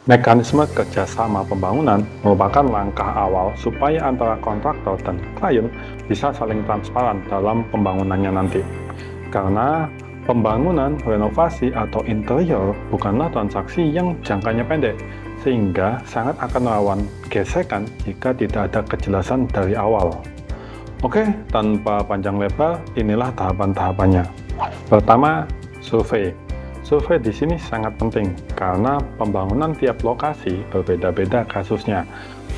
Mekanisme kerjasama pembangunan merupakan langkah awal supaya antara kontraktor dan klien bisa saling transparan dalam pembangunannya nanti. Karena pembangunan, renovasi, atau interior bukanlah transaksi yang jangkanya pendek, sehingga sangat akan rawan gesekan jika tidak ada kejelasan dari awal. Oke, tanpa panjang lebar, inilah tahapan-tahapannya. Pertama, survei. Survei di sini sangat penting karena pembangunan tiap lokasi berbeda-beda kasusnya,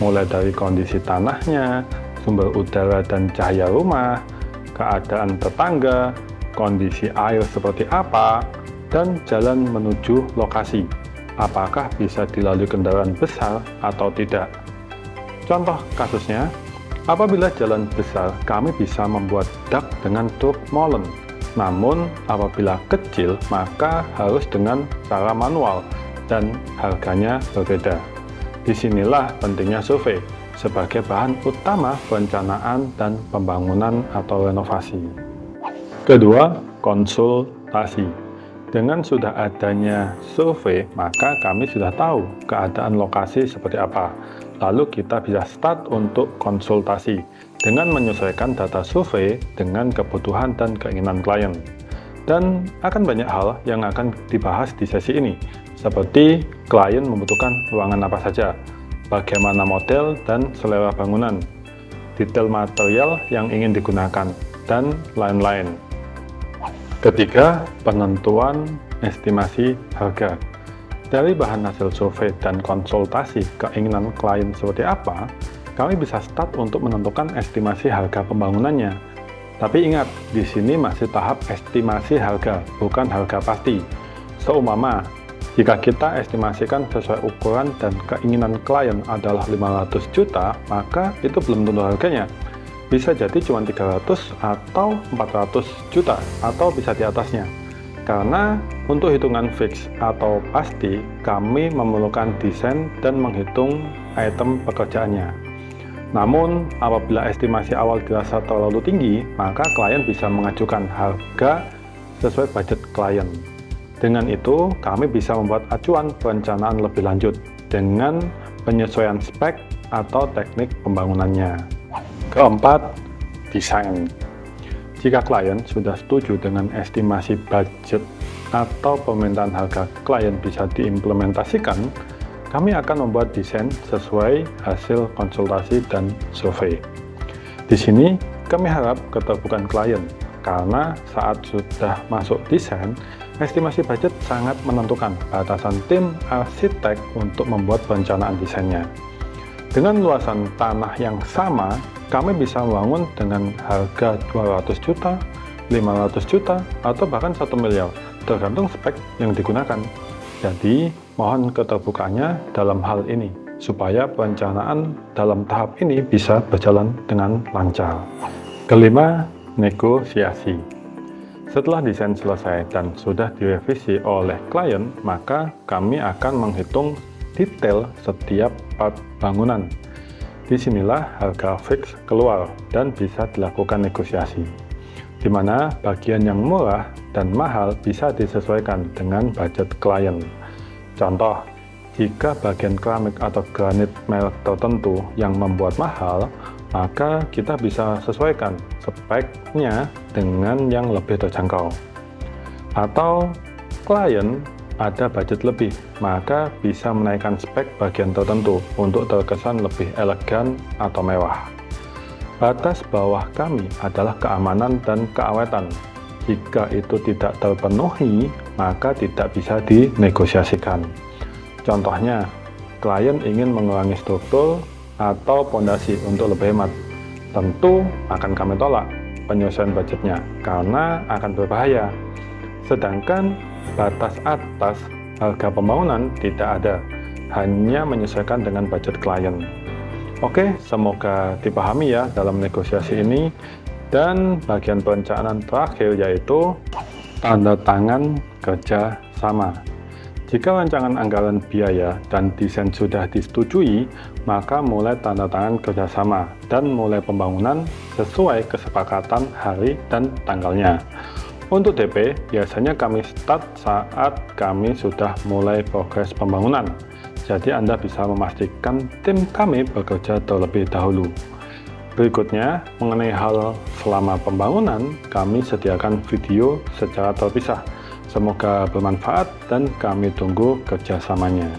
mulai dari kondisi tanahnya, sumber udara dan cahaya rumah, keadaan tetangga, kondisi air seperti apa, dan jalan menuju lokasi. Apakah bisa dilalui kendaraan besar atau tidak? Contoh kasusnya, apabila jalan besar, kami bisa membuat dak dengan truk molen. Namun, apabila kecil, maka harus dengan cara manual dan harganya berbeda. Disinilah pentingnya survei sebagai bahan utama perencanaan dan pembangunan atau renovasi. Kedua, konsultasi. Dengan sudah adanya survei, maka kami sudah tahu keadaan lokasi seperti apa. Lalu kita bisa start untuk konsultasi dengan menyesuaikan data survei dengan kebutuhan dan keinginan klien. Dan akan banyak hal yang akan dibahas di sesi ini, seperti klien membutuhkan ruangan apa saja, bagaimana model dan selera bangunan, detail material yang ingin digunakan, dan lain-lain. Ketiga, penentuan estimasi harga. Dari bahan hasil survei dan konsultasi keinginan klien seperti apa, kami bisa start untuk menentukan estimasi harga pembangunannya. Tapi ingat, di sini masih tahap estimasi harga, bukan harga pasti. Seumpama, jika kita estimasikan sesuai ukuran dan keinginan klien adalah 500 juta, maka itu belum tentu harganya. Bisa jadi cuma 300 atau 400 juta, atau bisa di atasnya. Karena untuk hitungan fix atau pasti, kami memerlukan desain dan menghitung item pekerjaannya. Namun, apabila estimasi awal dirasa terlalu tinggi, maka klien bisa mengajukan harga sesuai budget klien. Dengan itu, kami bisa membuat acuan perencanaan lebih lanjut dengan penyesuaian spek atau teknik pembangunannya. Keempat, desain. Jika klien sudah setuju dengan estimasi budget atau permintaan harga klien bisa diimplementasikan, kami akan membuat desain sesuai hasil konsultasi dan survei. Di sini, kami harap keterbukaan klien, karena saat sudah masuk desain, estimasi budget sangat menentukan batasan tim arsitek untuk membuat perencanaan desainnya. Dengan luasan tanah yang sama, kami bisa membangun dengan harga 200 juta, 500 juta, atau bahkan 1 miliar, tergantung spek yang digunakan. Jadi, mohon keterbukaannya dalam hal ini, supaya perencanaan dalam tahap ini bisa berjalan dengan lancar. Kelima, negosiasi. Setelah desain selesai dan sudah direvisi oleh klien, maka kami akan menghitung detail setiap part bangunan. Disinilah harga fix keluar dan bisa dilakukan negosiasi, di mana bagian yang murah dan mahal bisa disesuaikan dengan budget klien. Contoh, jika bagian keramik atau granit merek tertentu yang membuat mahal, maka kita bisa sesuaikan speknya dengan yang lebih terjangkau. Atau klien ada budget lebih, maka bisa menaikkan spek bagian tertentu untuk terkesan lebih elegan atau mewah. Batas bawah kami adalah keamanan dan keawetan. Jika itu tidak terpenuhi, maka tidak bisa dinegosiasikan. Contohnya, klien ingin mengurangi struktur atau pondasi untuk lebih hemat. Tentu akan kami tolak penyesuaian budgetnya, karena akan berbahaya. Sedangkan batas atas harga pembangunan tidak ada, hanya menyesuaikan dengan budget klien. Oke, semoga dipahami ya dalam negosiasi ini. Dan bagian perencanaan terakhir yaitu tanda tangan kerja sama. Jika rancangan anggaran biaya dan desain sudah disetujui, maka mulai tanda tangan kerjasama dan mulai pembangunan sesuai kesepakatan hari dan tanggalnya. Untuk DP, biasanya kami start saat kami sudah mulai progres pembangunan. Jadi Anda bisa memastikan tim kami bekerja terlebih dahulu. Berikutnya, mengenai hal selama pembangunan, kami sediakan video secara terpisah. Semoga bermanfaat dan kami tunggu kerjasamanya.